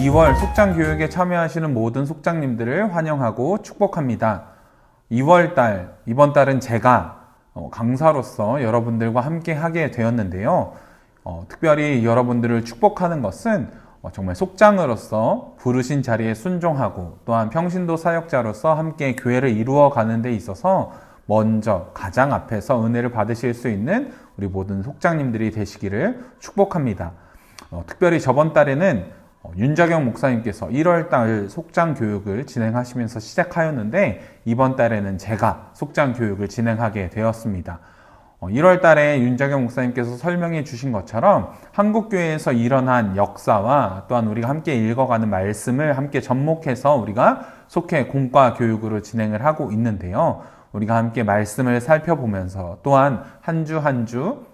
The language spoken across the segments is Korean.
2월 속장 교육에 참여하시는 모든 속장님들을 환영하고 축복합니다. 2월달, 이번 달은 제가 강사로서 여러분들과 함께 하게 되었는데요. 특별히 여러분들을 축복하는 것은 정말 속장으로서 부르신 자리에 순종하고 또한 평신도 사역자로서 함께 교회를 이루어 가는 데 있어서 먼저 가장 앞에서 은혜를 받으실 수 있는 우리 모든 속장님들이 되시기를 축복합니다. 특별히 저번 달에는 윤자경 목사님께서 1월달 속장 교육을 진행하시면서 시작하였는데 이번 달에는 제가 속장 교육을 진행하게 되었습니다. 1월 달에 윤자경 목사님께서 설명해 주신 것처럼 한국교회에서 일어난 역사와 또한 우리가 함께 읽어가는 말씀을 함께 접목해서 우리가 속회 공과 교육으로 진행을 하고 있는데요. 우리가 함께 말씀을 살펴보면서 또한 한 주 한 주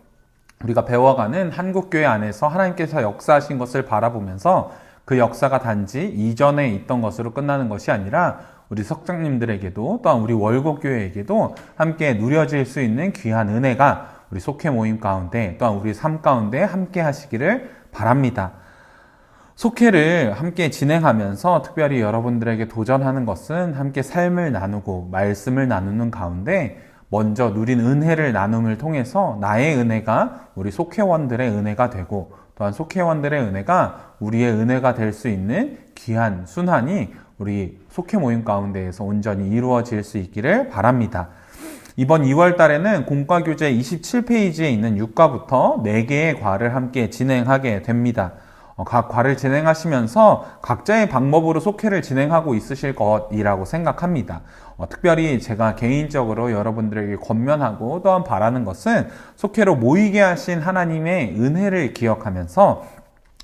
우리가 배워가는 한국교회 안에서 하나님께서 역사하신 것을 바라보면서 그 역사가 단지 이전에 있던 것으로 끝나는 것이 아니라 우리 석장님들에게도 또한 우리 월곡교회에게도 함께 누려질 수 있는 귀한 은혜가 우리 속회 모임 가운데 또한 우리 삶 가운데 함께 하시기를 바랍니다. 속회를 함께 진행하면서 특별히 여러분들에게 도전하는 것은 함께 삶을 나누고 말씀을 나누는 가운데 먼저 누린 은혜를 나눔을 통해서 나의 은혜가 우리 속회원들의 은혜가 되고 또한 속회원들의 은혜가 우리의 은혜가 될 수 있는 귀한 순환이 우리 속회 모임 가운데에서 온전히 이루어질 수 있기를 바랍니다. 이번 2월 달에는 공과교재 27페이지에 있는 6과부터 4개의 과를 함께 진행하게 됩니다. 각 과를 진행하시면서 각자의 방법으로 속회를 진행하고 있으실 것이라고 생각합니다. 특별히 제가 개인적으로 여러분들에게 권면하고 또한 바라는 것은 속회로 모이게 하신 하나님의 은혜를 기억하면서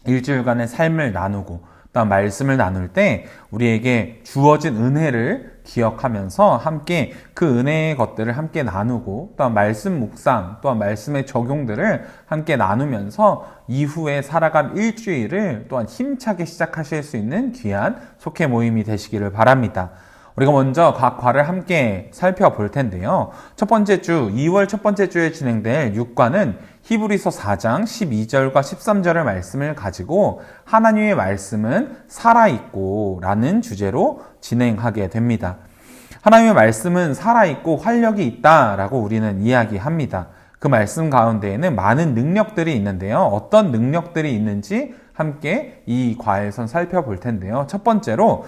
일주일간의 삶을 나누고 또한 말씀을 나눌 때 우리에게 주어진 은혜를 기억하면서 함께 그 은혜의 것들을 함께 나누고 또한 말씀 묵상 또한 말씀의 적용들을 함께 나누면서 이후에 살아갈 일주일을 또한 힘차게 시작하실 수 있는 귀한 속회 모임이 되시기를 바랍니다. 우리가 먼저 각 과를 함께 살펴볼 텐데요. 첫 번째 주, 2월 첫 번째 주에 진행될 6과는 히브리서 4장 12절과 13절의 말씀을 가지고 하나님의 말씀은 살아있고 라는 주제로 진행하게 됩니다. 하나님의 말씀은 살아있고 활력이 있다라고 우리는 이야기합니다. 그 말씀 가운데에는 많은 능력들이 있는데요. 어떤 능력들이 있는지 함께 이 과에선 살펴볼 텐데요. 첫 번째로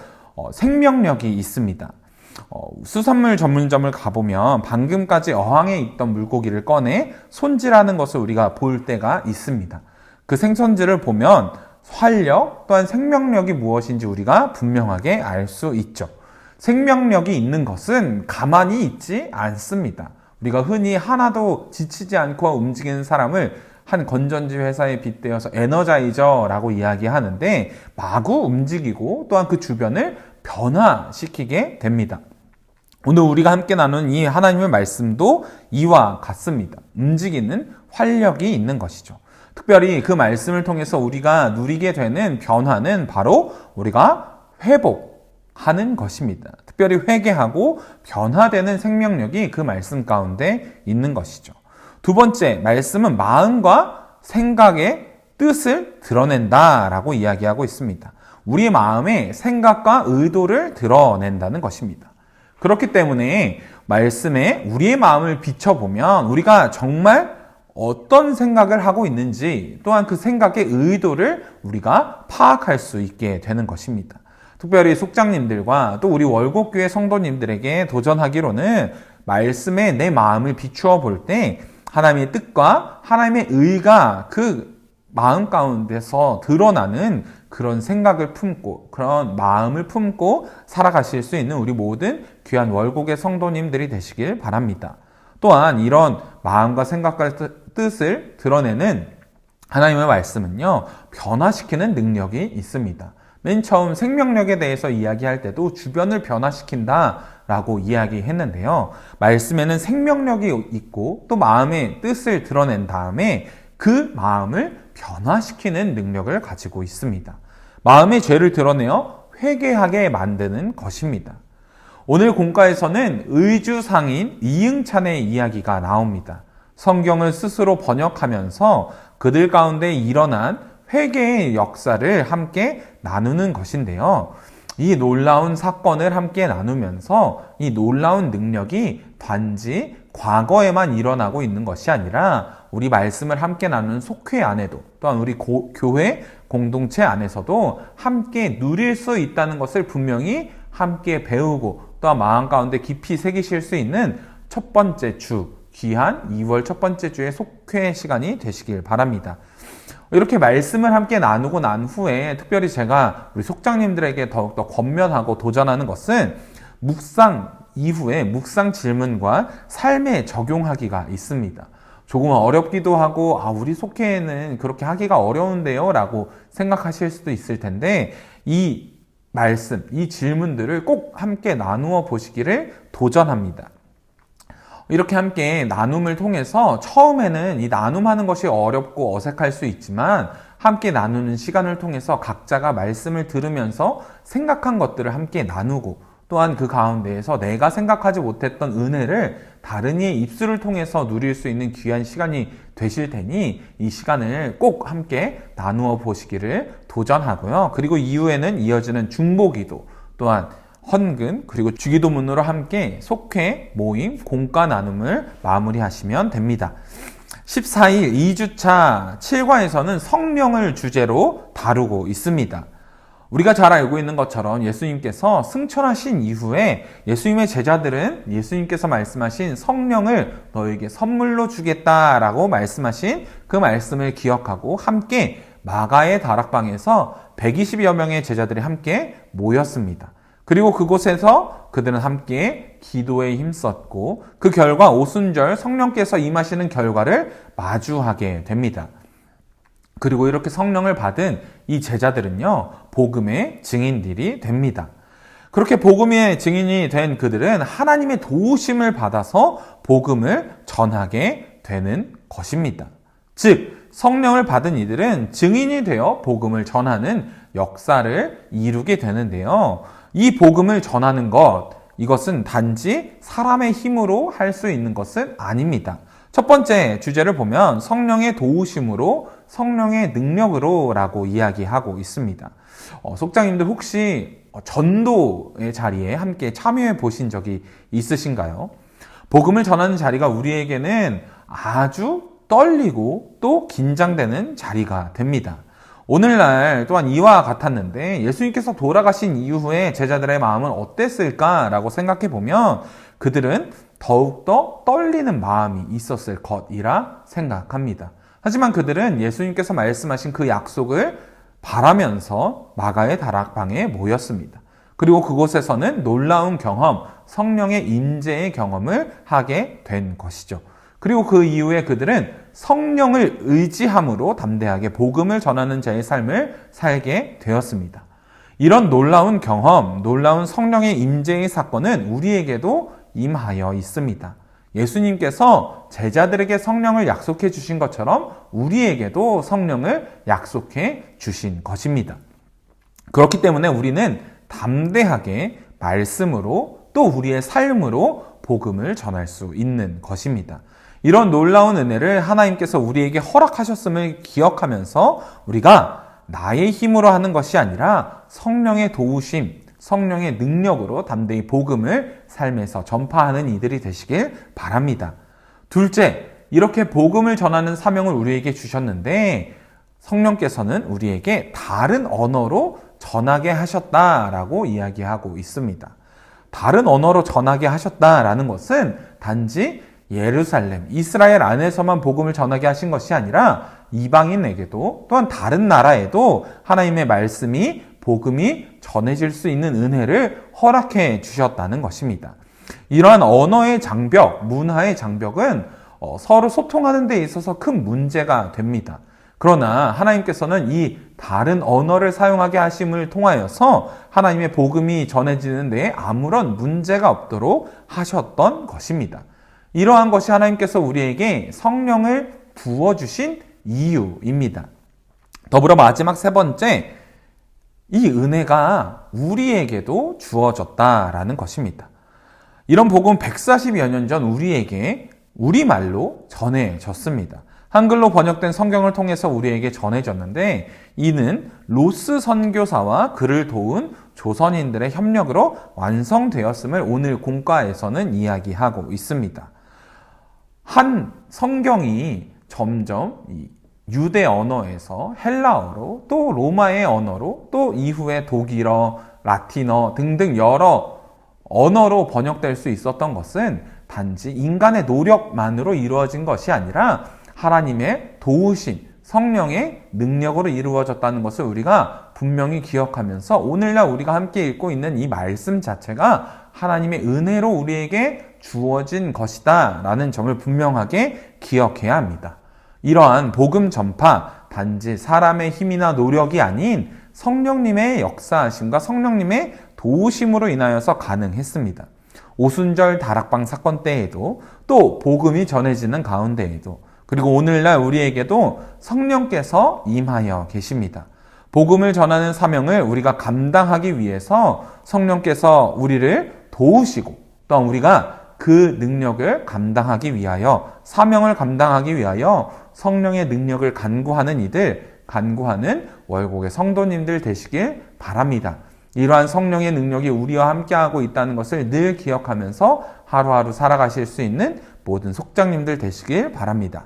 생명력이 있습니다. 수산물 전문점을 가보면 방금까지 어항에 있던 물고기를 꺼내 손질하는 것을 우리가 볼 때가 있습니다. 그 생선질을 보면 활력 또한 생명력이 무엇인지 우리가 분명하게 알 수 있죠. 생명력이 있는 것은 가만히 있지 않습니다. 우리가 흔히 하나도 지치지 않고 움직이는 사람을 한 건전지 회사에 빗대어서 에너자이저라고 이야기하는데 마구 움직이고 또한 그 주변을 변화시키게 됩니다. 오늘 우리가 함께 나눈 이 하나님의 말씀도 이와 같습니다. 움직이는 활력이 있는 것이죠. 특별히 그 말씀을 통해서 우리가 누리게 되는 변화는 바로 우리가 회복하는 것입니다. 특별히 회개하고 변화되는 생명력이 그 말씀 가운데 있는 것이죠. 두 번째, 말씀은 마음과 생각의 뜻을 드러낸다라고 이야기하고 있습니다. 우리의 마음의 생각과 의도를 드러낸다는 것입니다. 그렇기 때문에 말씀에 우리의 마음을 비춰보면 우리가 정말 어떤 생각을 하고 있는지 또한 그 생각의 의도를 우리가 파악할 수 있게 되는 것입니다. 특별히 속장님들과 또 우리 월곡교회 성도님들에게 도전하기로는 말씀에 내 마음을 비추어 볼 때 하나님의 뜻과 하나님의 의가 그 마음 가운데서 드러나는 그런 생각을 품고 그런 마음을 품고 살아가실 수 있는 우리 모든 귀한 월곡의 성도님들이 되시길 바랍니다. 또한 이런 마음과 생각과 뜻을 드러내는 하나님의 말씀은요, 변화시키는 능력이 있습니다. 맨 처음 생명력에 대해서 이야기할 때도 주변을 변화시킨다라고 이야기했는데요. 말씀에는 생명력이 있고 또 마음의 뜻을 드러낸 다음에 그 마음을 변화시키는 능력을 가지고 있습니다. 마음의 죄를 드러내어 회개하게 만드는 것입니다. 오늘 공과에서는 의주상인 이응찬의 이야기가 나옵니다. 성경을 스스로 번역하면서 그들 가운데 일어난 회개의 역사를 함께 나누는 것인데요. 이 놀라운 사건을 함께 나누면서 이 놀라운 능력이 단지 과거에만 일어나고 있는 것이 아니라 우리 말씀을 함께 나누는 속회 안에도 또한 우리 교회 공동체 안에서도 함께 누릴 수 있다는 것을 분명히 함께 배우고 또한 마음 가운데 깊이 새기실 수 있는 첫 번째 주, 귀한 2월 첫 번째 주의 속회 시간이 되시길 바랍니다. 이렇게 말씀을 함께 나누고 난 후에 특별히 제가 우리 속장님들에게 더욱더 권면하고 도전하는 것은 묵상 이후에 묵상 질문과 삶에 적용하기가 있습니다. 조금 어렵기도 하고 우리 속회에는 그렇게 하기가 어려운데요 라고 생각하실 수도 있을 텐데 이 말씀, 이 질문들을 꼭 함께 나누어 보시기를 도전합니다. 이렇게 함께 나눔을 통해서 처음에는 이 나눔하는 것이 어렵고 어색할 수 있지만 함께 나누는 시간을 통해서 각자가 말씀을 들으면서 생각한 것들을 함께 나누고 또한 그 가운데에서 내가 생각하지 못했던 은혜를 다른 이의 입술을 통해서 누릴 수 있는 귀한 시간이 되실 테니 이 시간을 꼭 함께 나누어 보시기를 도전하고요. 그리고 이후에는 이어지는 중보기도 또한 헌금 그리고 주기도문으로 함께 속회, 모임, 공과 나눔을 마무리하시면 됩니다. 14일 2주차 7과에서는 성령을 주제로 다루고 있습니다. 우리가 잘 알고 있는 것처럼 예수님께서 승천하신 이후에 예수님의 제자들은 예수님께서 말씀하신 성령을 너에게 선물로 주겠다라고 말씀하신 그 말씀을 기억하고 함께 마가의 다락방에서 120여 명의 제자들이 함께 모였습니다. 그리고 그곳에서 그들은 함께 기도에 힘썼고 그 결과 오순절 성령께서 임하시는 결과를 마주하게 됩니다. 그리고 이렇게 성령을 받은 이 제자들은요, 복음의 증인들이 됩니다. 그렇게 복음의 증인이 된 그들은 하나님의 도우심을 받아서 복음을 전하게 되는 것입니다. 즉, 성령을 받은 이들은 증인이 되어 복음을 전하는 역사를 이루게 되는데요. 이 복음을 전하는 것, 이것은 단지 사람의 힘으로 할 수 있는 것은 아닙니다. 첫 번째 주제를 보면 성령의 도우심으로, 성령의 능력으로 라고 이야기하고 있습니다. 속장님들 혹시 전도의 자리에 함께 참여해 보신 적이 있으신가요? 복음을 전하는 자리가 우리에게는 아주 떨리고 또 긴장되는 자리가 됩니다. 오늘날 또한 이와 같았는데 예수님께서 돌아가신 이후에 제자들의 마음은 어땠을까라고 생각해 보면 그들은 더욱더 떨리는 마음이 있었을 것이라 생각합니다. 하지만 그들은 예수님께서 말씀하신 그 약속을 바라면서 마가의 다락방에 모였습니다. 그리고 그곳에서는 놀라운 경험, 성령의 임재의 경험을 하게 된 것이죠. 그리고 그 이후에 그들은 성령을 의지함으로 담대하게 복음을 전하는 자의 삶을 살게 되었습니다. 이런 놀라운 경험, 놀라운 성령의 임재의 사건은 우리에게도 임하여 있습니다. 예수님께서 제자들에게 성령을 약속해 주신 것처럼 우리에게도 성령을 약속해 주신 것입니다. 그렇기 때문에 우리는 담대하게 말씀으로 또 우리의 삶으로 복음을 전할 수 있는 것입니다. 이런 놀라운 은혜를 하나님께서 우리에게 허락하셨음을 기억하면서 우리가 나의 힘으로 하는 것이 아니라 성령의 도우심, 성령의 능력으로 담대히 복음을 삶에서 전파하는 이들이 되시길 바랍니다. 둘째, 이렇게 복음을 전하는 사명을 우리에게 주셨는데 성령께서는 우리에게 다른 언어로 전하게 하셨다라고 이야기하고 있습니다. 다른 언어로 전하게 하셨다라는 것은 단지 예루살렘, 이스라엘 안에서만 복음을 전하게 하신 것이 아니라 이방인에게도 또한 다른 나라에도 하나님의 말씀이 복음이 전해질 수 있는 은혜를 허락해 주셨다는 것입니다. 이러한 언어의 장벽, 문화의 장벽은 서로 소통하는 데 있어서 큰 문제가 됩니다. 그러나 하나님께서는 이 다른 언어를 사용하게 하심을 통하여서 하나님의 복음이 전해지는 데에 아무런 문제가 없도록 하셨던 것입니다. 이러한 것이 하나님께서 우리에게 성령을 부어주신 이유입니다. 더불어 마지막 세 번째, 이 은혜가 우리에게도 주어졌다라는 것입니다. 이런 복음 140여 년 전 우리에게 우리말로 전해졌습니다. 한글로 번역된 성경을 통해서 우리에게 전해졌는데 이는 로스 선교사와 그를 도운 조선인들의 협력으로 완성되었음을 오늘 공과에서는 이야기하고 있습니다. 한 성경이 점점 유대 언어에서 헬라어로 또 로마의 언어로 또 이후에 독일어, 라틴어 등등 여러 언어로 번역될 수 있었던 것은 단지 인간의 노력만으로 이루어진 것이 아니라 하나님의 도우심, 성령의 능력으로 이루어졌다는 것을 우리가 분명히 기억하면서 오늘날 우리가 함께 읽고 있는 이 말씀 자체가 하나님의 은혜로 우리에게 주어진 것이다 라는 점을 분명하게 기억해야 합니다. 이러한 복음 전파, 단지 사람의 힘이나 노력이 아닌 성령님의 역사하심과 성령님의 도우심으로 인하여서 가능했습니다. 오순절 다락방 사건 때에도 또 복음이 전해지는 가운데에도 그리고 오늘날 우리에게도 성령께서 임하여 계십니다. 복음을 전하는 사명을 우리가 감당하기 위해서 성령께서 우리를 도우시고 또한 우리가 그 능력을 감당하기 위하여 사명을 감당하기 위하여 성령의 능력을 간구하는 이들, 간구하는 월곡의 성도님들 되시길 바랍니다. 이러한 성령의 능력이 우리와 함께하고 있다는 것을 늘 기억하면서 하루하루 살아가실 수 있는 모든 속장님들 되시길 바랍니다.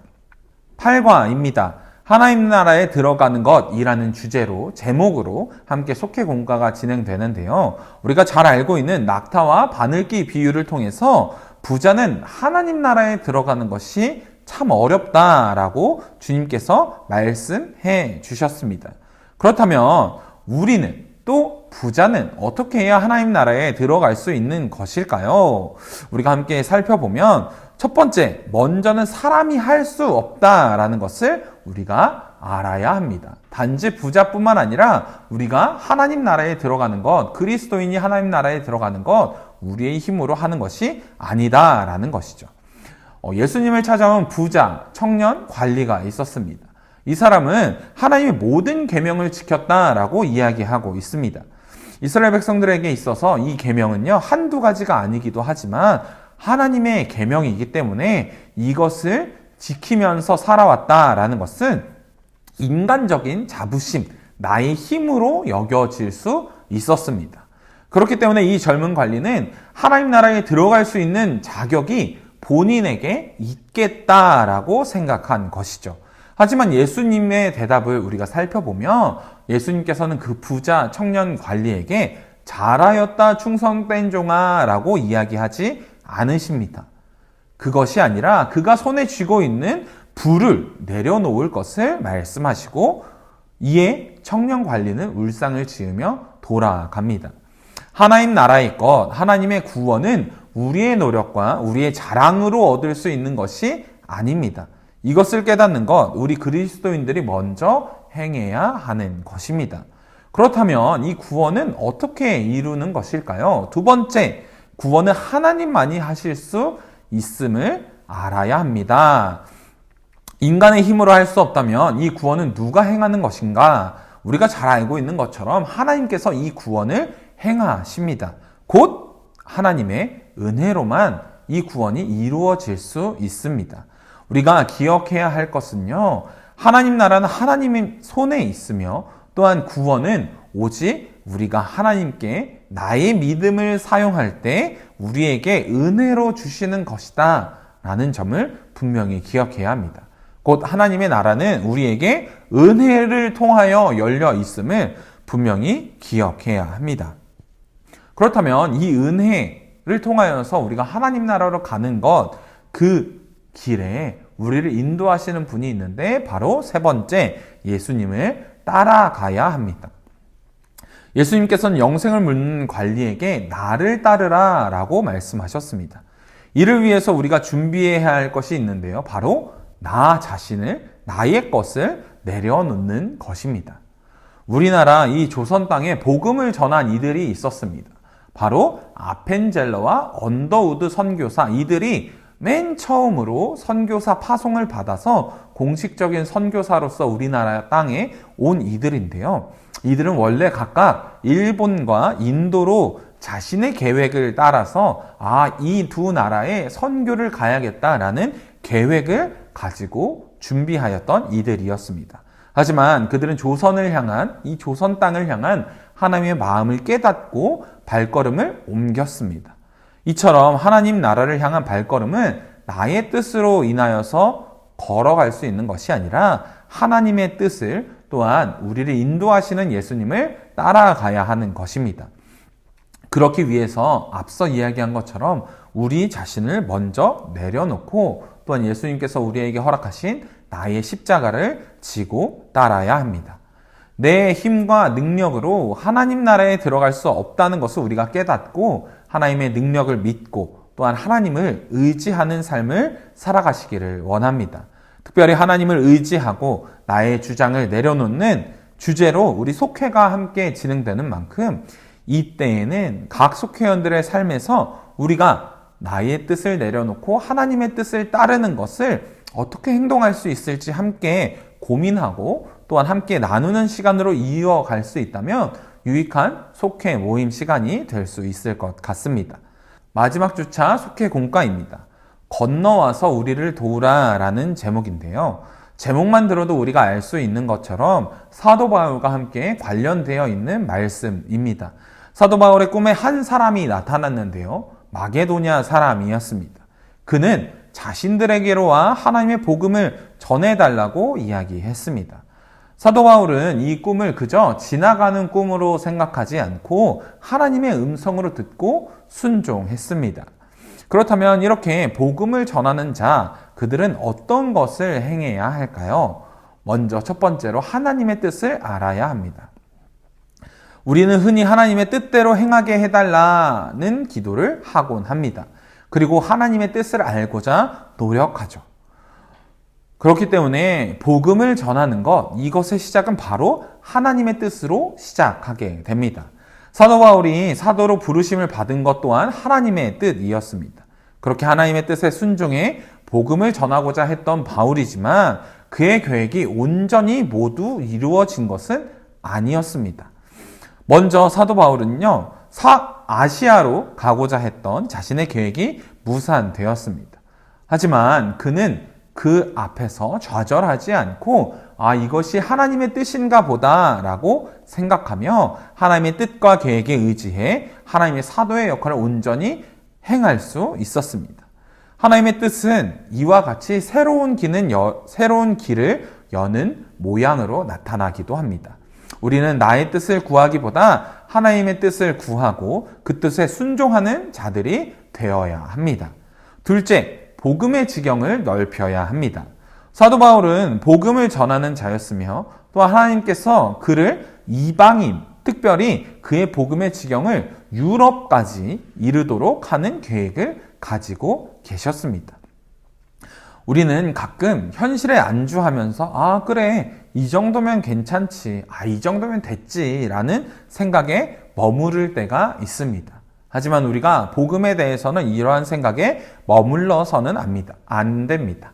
8과입니다. 하나님 나라에 들어가는 것이라는 주제로 제목으로 함께 속회 공과가 진행되는데요. 우리가 잘 알고 있는 낙타와 바늘기 비유를 통해서 부자는 하나님 나라에 들어가는 것이 참 어렵다라고 주님께서 말씀해 주셨습니다. 그렇다면 우리는 또 부자는 어떻게 해야 하나님 나라에 들어갈 수 있는 것일까요? 우리가 함께 살펴보면 첫 번째, 먼저는 사람이 할 수 없다라는 것을 우리가 알아야 합니다. 단지 부자뿐만 아니라 우리가 하나님 나라에 들어가는 것, 그리스도인이 하나님 나라에 들어가는 것, 우리의 힘으로 하는 것이 아니다라는 것이죠. 예수님을 찾아온 부자, 청년, 관리가 있었습니다. 이 사람은 하나님의 모든 계명을 지켰다라고 이야기하고 있습니다. 이스라엘 백성들에게 있어서 이 계명은요, 한두 가지가 아니기도 하지만 하나님의 계명이기 때문에 이것을 지키면서 살아왔다라는 것은 인간적인 자부심, 나의 힘으로 여겨질 수 있었습니다. 그렇기 때문에 이 젊은 관리는 하나님 나라에 들어갈 수 있는 자격이 본인에게 있겠다라고 생각한 것이죠. 하지만 예수님의 대답을 우리가 살펴보면 예수님께서는 그 부자 청년 관리에게 잘하였다 충성된 종아 라고 이야기하지 않으십니다. 그것이 아니라 그가 손에 쥐고 있는 불을 내려놓을 것을 말씀하시고 이에 청년 관리는 울상을 지으며 돌아갑니다. 하나님 나라의 것, 하나님의 구원은 우리의 노력과 우리의 자랑으로 얻을 수 있는 것이 아닙니다. 이것을 깨닫는 것, 우리 그리스도인들이 먼저 행해야 하는 것입니다. 그렇다면 이 구원은 어떻게 이루는 것일까요? 두 번째, 구원은 하나님만이 하실 수 있음을 알아야 합니다. 인간의 힘으로 할 수 없다면 이 구원은 누가 행하는 것인가? 우리가 잘 알고 있는 것처럼 하나님께서 이 구원을 행하십니다. 곧 하나님의 은혜로만 이 구원이 이루어질 수 있습니다. 우리가 기억해야 할 것은요, 하나님 나라는 하나님의 손에 있으며 또한 구원은 오직 우리가 하나님께 나의 믿음을 사용할 때 우리에게 은혜로 주시는 것이다 라는 점을 분명히 기억해야 합니다. 곧 하나님의 나라는 우리에게 은혜를 통하여 열려 있음을 분명히 기억해야 합니다. 그렇다면 이 은혜를 통하여서 우리가 하나님 나라로 가는 것, 그 길에 우리를 인도하시는 분이 있는데 바로 세 번째, 예수님을 따라가야 합니다. 예수님께서는 영생을 묻는 관리에게 나를 따르라 라고 말씀하셨습니다. 이를 위해서 우리가 준비해야 할 것이 있는데요. 바로 나 자신을, 나의 것을 내려놓는 것입니다. 우리나라 이 조선 땅에 복음을 전한 이들이 있었습니다. 바로 아펜젤러와 언더우드 선교사, 이들이 맨 처음으로 선교사 파송을 받아서 공식적인 선교사로서 우리나라 땅에 온 이들인데요. 이들은 원래 각각 일본과 인도로 자신의 계획을 따라서 이 두 나라에 선교를 가야겠다라는 계획을 가지고 준비하였던 이들이었습니다. 하지만 그들은 조선을 향한, 이 조선 땅을 향한 하나님의 마음을 깨닫고 발걸음을 옮겼습니다. 이처럼 하나님 나라를 향한 발걸음은 나의 뜻으로 인하여서 걸어갈 수 있는 것이 아니라 하나님의 뜻을, 또한 우리를 인도하시는 예수님을 따라가야 하는 것입니다. 그렇기 위해서 앞서 이야기한 것처럼 우리 자신을 먼저 내려놓고, 또한 예수님께서 우리에게 허락하신 나의 십자가를 지고 따라야 합니다. 내 힘과 능력으로 하나님 나라에 들어갈 수 없다는 것을 우리가 깨닫고 하나님의 능력을 믿고 또한 하나님을 의지하는 삶을 살아가시기를 원합니다. 특별히 하나님을 의지하고 나의 주장을 내려놓는 주제로 우리 속회가 함께 진행되는 만큼 이때에는 각 속회원들의 삶에서 우리가 나의 뜻을 내려놓고 하나님의 뜻을 따르는 것을 어떻게 행동할 수 있을지 함께 고민하고 또한 함께 나누는 시간으로 이어갈 수 있다면 유익한 속회 모임 시간이 될 수 있을 것 같습니다. 마지막 주차 속회 공과입니다. 건너와서 우리를 도우라 라는 제목인데요. 제목만 들어도 우리가 알 수 있는 것처럼 사도 바울과 함께 관련되어 있는 말씀입니다. 사도 바울의 꿈에 한 사람이 나타났는데요. 마게도냐 사람이었습니다. 그는 자신들에게로 와 하나님의 복음을 전해달라고 이야기했습니다. 사도 바울은 이 꿈을 그저 지나가는 꿈으로 생각하지 않고 하나님의 음성으로 듣고 순종했습니다. 그렇다면 이렇게 복음을 전하는 자, 그들은 어떤 것을 행해야 할까요? 먼저 첫 번째로 하나님의 뜻을 알아야 합니다. 우리는 흔히 하나님의 뜻대로 행하게 해달라는 기도를 하곤 합니다. 그리고 하나님의 뜻을 알고자 노력하죠. 그렇기 때문에 복음을 전하는 것, 이것의 시작은 바로 하나님의 뜻으로 시작하게 됩니다. 사도 바울이 사도로 부르심을 받은 것 또한 하나님의 뜻이었습니다. 그렇게 하나님의 뜻에 순종해 복음을 전하고자 했던 바울이지만 그의 계획이 온전히 모두 이루어진 것은 아니었습니다. 먼저 사도 바울은요, 아시아로 가고자 했던 자신의 계획이 무산되었습니다. 하지만 그는 그 앞에서 좌절하지 않고 이것이 하나님의 뜻인가 보다라고 생각하며 하나님의 뜻과 계획에 의지해 하나님의 사도의 역할을 온전히 행할 수 있었습니다. 하나님의 뜻은 이와 같이 새로운 길을 여는 모양으로 나타나기도 합니다. 우리는 나의 뜻을 구하기보다 하나님의 뜻을 구하고 그 뜻에 순종하는 자들이 되어야 합니다. 둘째, 복음의 지경을 넓혀야 합니다. 사도 바울은 복음을 전하는 자였으며 또 하나님께서 그를 이방인, 특별히 그의 복음의 지경을 유럽까지 이르도록 하는 계획을 가지고 계셨습니다. 우리는 가끔 현실에 안주하면서 그래, 이 정도면 괜찮지, 이 정도면 됐지 라는 생각에 머무를 때가 있습니다. 하지만 우리가 복음에 대해서는 이러한 생각에 머물러서는 안 됩니다.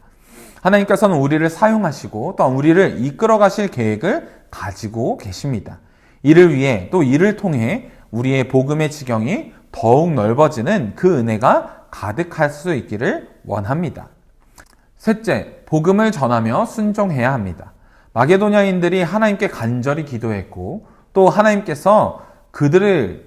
하나님께서는 우리를 사용하시고 또 우리를 이끌어 가실 계획을 가지고 계십니다. 이를 위해 또 이를 통해 우리의 복음의 지경이 더욱 넓어지는 그 은혜가 가득할 수 있기를 원합니다. 셋째, 복음을 전하며 순종해야 합니다. 마게도냐인들이 하나님께 간절히 기도했고 또 하나님께서 그들의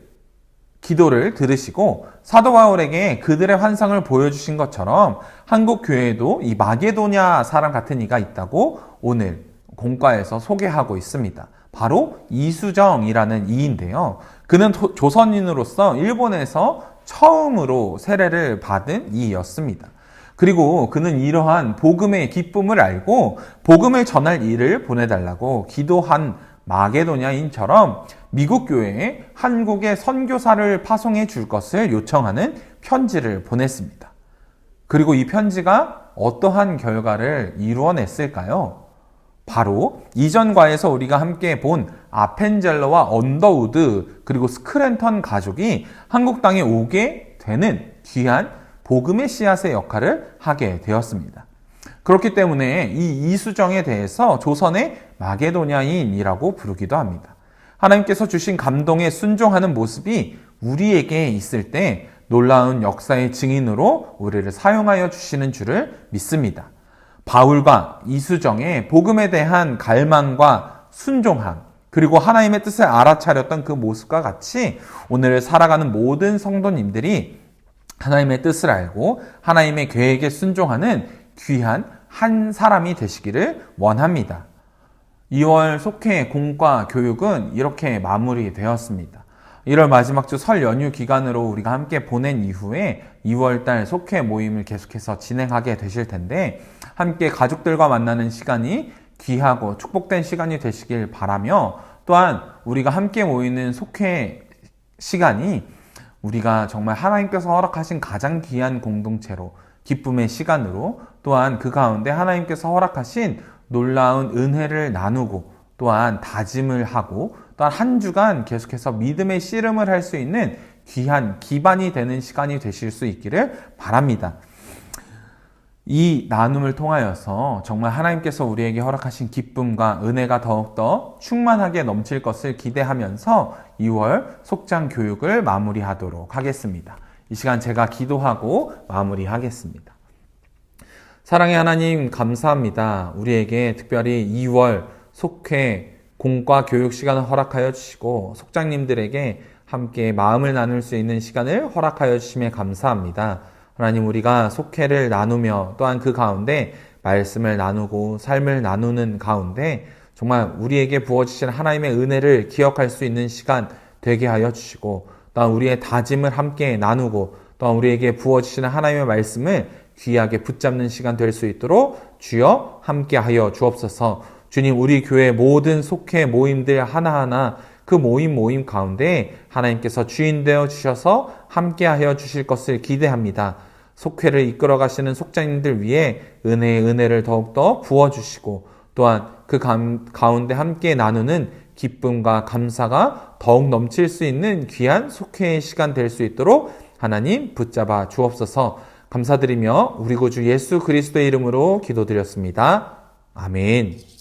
기도를 들으시고 사도 바울에게 그들의 환상을 보여주신 것처럼 한국 교회에도 이 마게도냐 사람 같은 이가 있다고 오늘 공과에서 소개하고 있습니다. 바로 이수정이라는 이인데요. 그는 조선인으로서 일본에서 처음으로 세례를 받은 이였습니다. 그리고 그는 이러한 복음의 기쁨을 알고 복음을 전할 일을 보내달라고 기도한 마게도냐인처럼 미국 교회에 한국의 선교사를 파송해 줄 것을 요청하는 편지를 보냈습니다. 그리고 이 편지가 어떠한 결과를 이루어냈을까요? 바로 이전과에서 우리가 함께 본 아펜젤러와 언더우드 그리고 스크랜턴 가족이 한국 땅에 오게 되는 귀한 복음의 씨앗의 역할을 하게 되었습니다. 그렇기 때문에 이 이수정에 대해서 조선의 마게도냐인이라고 부르기도 합니다. 하나님께서 주신 감동에 순종하는 모습이 우리에게 있을 때 놀라운 역사의 증인으로 우리를 사용하여 주시는 줄을 믿습니다. 바울과 이수정의 복음에 대한 갈망과 순종함, 그리고 하나님의 뜻을 알아차렸던 그 모습과 같이 오늘 살아가는 모든 성도님들이 하나님의 뜻을 알고 하나님의 계획에 순종하는 귀한 한 사람이 되시기를 원합니다. 2월 속회 공과 교육은 이렇게 마무리되었습니다. 1월 마지막 주 설 연휴 기간으로 우리가 함께 보낸 이후에 2월달 속회 모임을 계속해서 진행하게 되실 텐데 함께 가족들과 만나는 시간이 귀하고 축복된 시간이 되시길 바라며 또한 우리가 함께 모이는 속회 시간이 우리가 정말 하나님께서 허락하신 가장 귀한 공동체로 기쁨의 시간으로 또한 그 가운데 하나님께서 허락하신 놀라운 은혜를 나누고 또한 다짐을 하고 또한 한 주간 계속해서 믿음의 씨름을 할 수 있는 귀한 기반이 되는 시간이 되실 수 있기를 바랍니다. 이 나눔을 통하여서 정말 하나님께서 우리에게 허락하신 기쁨과 은혜가 더욱더 충만하게 넘칠 것을 기대하면서 2월 속장 교육을 마무리하도록 하겠습니다. 이 시간 제가 기도하고 마무리하겠습니다. 사랑의 하나님 감사합니다. 우리에게 특별히 2월 속회 공과 교육 시간을 허락하여 주시고 속장님들에게 함께 마음을 나눌 수 있는 시간을 허락하여 주심에 감사합니다. 하나님, 우리가 속회를 나누며 또한 그 가운데 말씀을 나누고 삶을 나누는 가운데 정말 우리에게 부어주신 하나님의 은혜를 기억할 수 있는 시간 되게 하여 주시고 또한 우리의 다짐을 함께 나누고 또한 우리에게 부어주시는 하나님의 말씀을 귀하게 붙잡는 시간 될 수 있도록 주여 함께 하여 주옵소서. 주님, 우리 교회 모든 속회 모임들 하나하나 그 모임 가운데 하나님께서 주인 되어 주셔서 함께 하여 주실 것을 기대합니다. 속회를 이끌어 가시는 속장님들 위해 은혜의 은혜를 더욱더 부어주시고 또한 그 가운데 함께 나누는 기쁨과 감사가 더욱 넘칠 수 있는 귀한 속회의 시간 될 수 있도록 하나님 붙잡아 주옵소서. 감사드리며 우리 구주 예수 그리스도의 이름으로 기도드렸습니다. 아멘.